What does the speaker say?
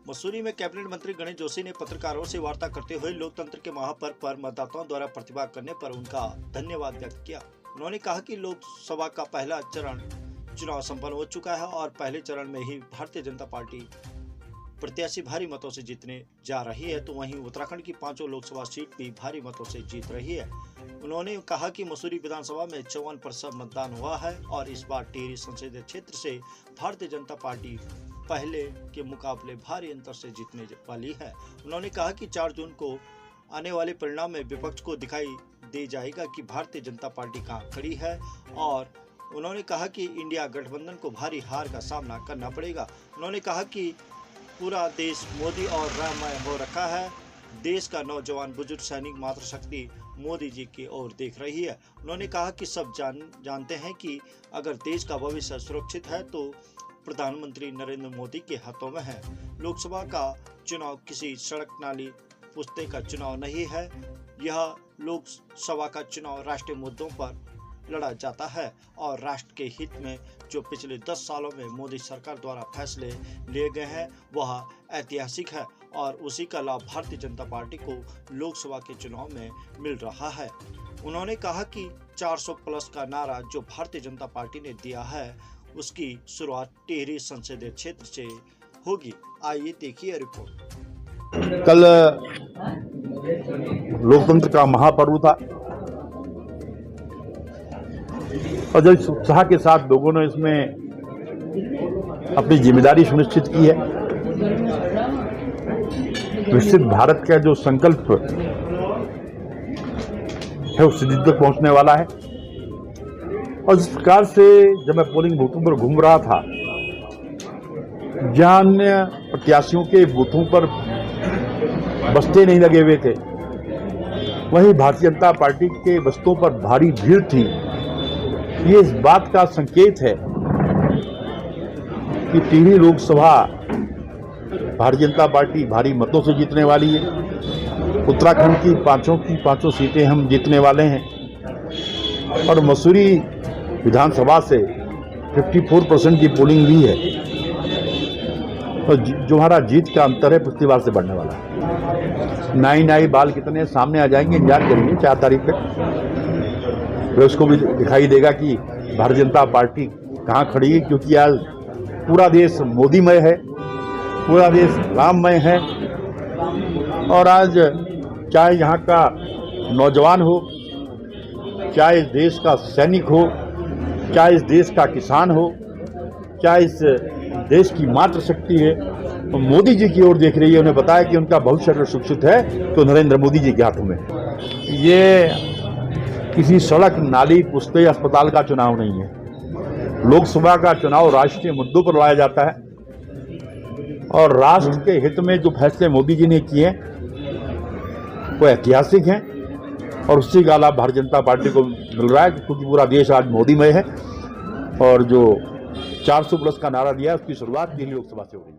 मसूरी में कैबिनेट मंत्री गणेश जोशी ने पत्रकारों से वार्ता करते हुए लोकतंत्र के महापर्व पर मतदाताओं द्वारा प्रतिभा करने पर उनका धन्यवाद व्यक्त किया। उन्होंने कहा कि लोकसभा का पहला चरण चुनाव संपन्न हो चुका है और पहले चरण में ही भारतीय जनता पार्टी प्रत्याशी भारी मतों से जीतने जा रही है, तो वहीं उत्तराखंड की 5 लोकसभा सीट भी भारी मतों से जीत रही है। उन्होंने कहा कि मसूरी विधानसभा में 54% मतदान हुआ है और इस बार टिहरी संसदीय क्षेत्र से भारतीय जनता पार्टी पहले के मुकाबले भारी अंतर से जीतने वाली है। उन्होंने कहा कि 4 जून को आने वाले परिणाम में विपक्ष को दिखाई दे जाएगा कि भारतीय जनता पार्टी कहां खड़ी है और उन्होंने कहा कि इंडिया गठबंधन को भारी हार का सामना करना पड़ेगा। उन्होंने कहा कि पूरा देश मोदी और राममय हो रखा है। देश का नौजवान बुजुर्ग सैनिक मातृशक्ति मोदी जी की ओर देख रही है। उन्होंने कहा कि सब जानते हैं कि अगर देश का भविष्य सुरक्षित है तो प्रधानमंत्री नरेंद्र मोदी के हाथों में है। लोकसभा का चुनाव किसी सड़क नाली पुश्ते का चुनाव नहीं है। यह लोकसभा का चुनाव राष्ट्रीय मुद्दों पर लड़ा जाता है और राष्ट्र के हित में जो पिछले 10 सालों में मोदी सरकार द्वारा फैसले लिए गए हैं वह ऐतिहासिक है और उसी का लाभ भारतीय जनता पार्टी को लोकसभा के चुनाव में मिल रहा है। उन्होंने कहा कि 400+ का नारा जो भारतीय जनता पार्टी ने दिया है उसकी शुरुआत टिहरी संसदीय क्षेत्र से होगी। आइए देखिए रिपोर्ट। कल लोकतंत्र का महापर्व था और जो उत्साह के साथ लोगों ने इसमें अपनी जिम्मेदारी सुनिश्चित की है, विकसित भारत का जो संकल्प है उस सिद्धि तक पहुंचने वाला है। और जिस प्रकार से जब मैं पोलिंग बूथों पर घूम रहा था, जहां अन्य प्रत्याशियों के बूथों पर बस्ते नहीं लगे हुए थे, वहीं भारतीय जनता पार्टी के बस्तों पर भारी भीड़ थी। ये इस बात का संकेत है कि टिहरी लोकसभा भारतीय जनता पार्टी भारी मतों से जीतने वाली है। उत्तराखंड की पांचों सीटें हम जीतने वाले हैं और मसूरी विधानसभा से 54% की पोलिंग हुई है और जो हमारा जीत का अंतर है पिछली बार से बढ़ने वाला है। नाई बाल कितने सामने आ जाएंगे, इंतजार करेंगे 4 तारीख तक, उसको भी दिखाई देगा कि भारतीय जनता पार्टी कहाँ खड़ी है, क्योंकि आज पूरा देश मोदीमय है, पूरा देश राममय है। और आज चाहे यहाँ का नौजवान हो, चाहे इस देश का सैनिक हो, चाहे इस देश का किसान हो, चाहे इस देश की मातृशक्ति है, तो मोदी जी की ओर देख रही है। उन्हें बताया कि उनका भविष्य अगर सुरक्षित है तो नरेंद्र मोदी जी के हाथों में। ये किसी सड़क नाली पुश्ते अस्पताल का चुनाव नहीं है। लोकसभा का चुनाव राष्ट्रीय मुद्दों पर लड़ाया जाता है और राष्ट्र के हित में जो फैसले मोदी जी ने किए वो ऐतिहासिक हैं और उसी का लाभ भारतीय जनता पार्टी को मिल रहा है, क्योंकि पूरा देश आज मोदीमय है। और जो 400+ का नारा दिया है उसकी शुरुआत दिल्ली लोकसभा से हो रही है।